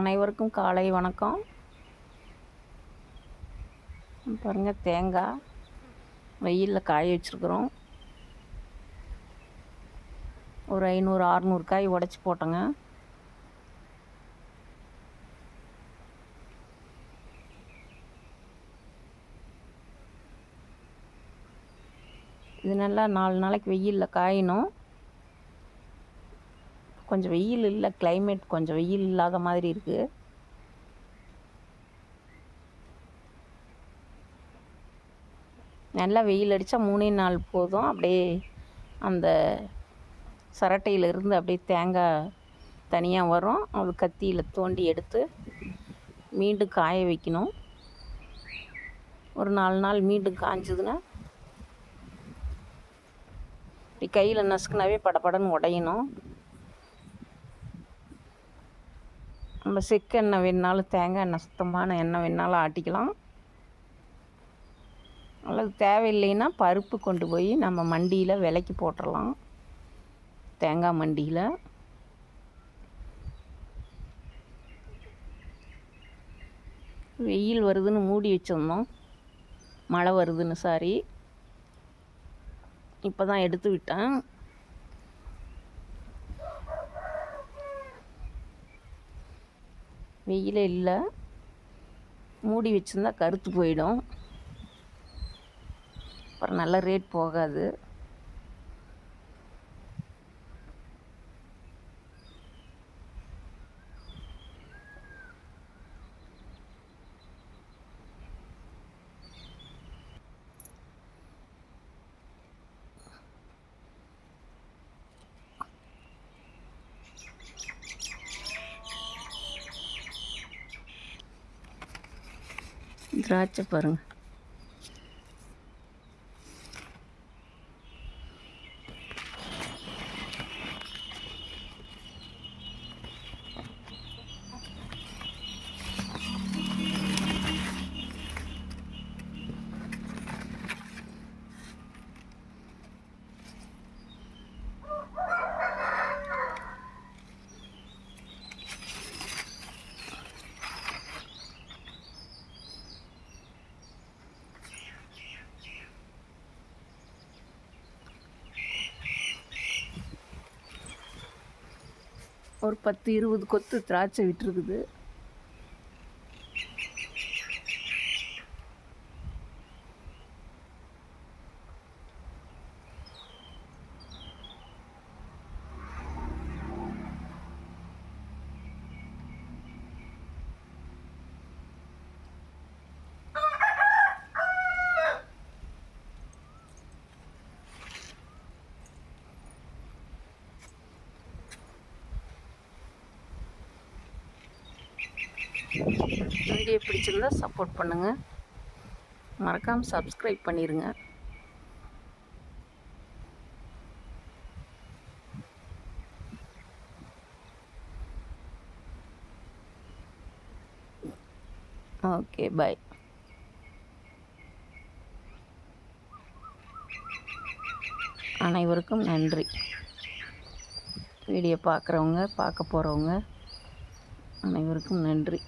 அனைவருக்கும் காலை வணக்கம். பாருங்கள், தேங்காய் வெயிலில் காய வச்சுருக்குறோம். ஒரு 500-600 காய் உடச்சி போட்டோங்க. இது நல்லா 4 நாளைக்கு வெயிலில் காயணும். கொஞ்சம் வெயில் இல்லை, கிளைமேட் கொஞ்சம் வெயில் இல்லாத மாதிரி இருக்குது. நல்லா வெயில் அடித்தா 3 நாள் போதும். அப்படியே அந்த சரட்டையிலிருந்து அப்படியே தேங்காய் தனியாக வரும். அது கத்தியில் தோண்டி எடுத்து மீண்டும் காய வைக்கணும். ஒரு 4 நாள் மீண்டும் காய்ஞ்சதுன்னா இப்படி கையில் நசுக்குனாவே படப்படன்னு உடையணும். நம்ம செக்கு எண்ணெய் வேணுனாலும், தேங்காய் எண்ணெய், சுத்தமான எண்ணெய் வேணுனாலும் ஆட்டிக்கலாம். அல்லது தேவையில்லைன்னா பருப்பு கொண்டு போய் நம்ம மண்டியில் விலைக்கு போட்டுடலாம். தேங்காய் மண்டியில் வெயில் வருதுன்னு மூடி வச்சிருந்தோம். மழை வருதுன்னு சாரி, இப்போ தான் எடுத்து விட்டேன். வெயிலே இல்லை, மூடி வச்சுருந்தா கருத்து போயிடும். அப்புறம் நல்ல ரேட் போகாது. திராட்சை பாருங்கள், ஒரு 10-20 கொத்து திராட்சை விட்டுருக்குது. வீடியோ பிடிச்சிருந்தா சப்போர்ட் பண்ணுங்கள். மறக்காமல் சப்ஸ்கிரைப் பண்ணிடுங்க. ஓகே, பாய். அனைவருக்கும் நன்றி. வீடியோ பார்க்குறவங்க, பார்க்க போகிறவங்க அனைவருக்கும் நன்றி.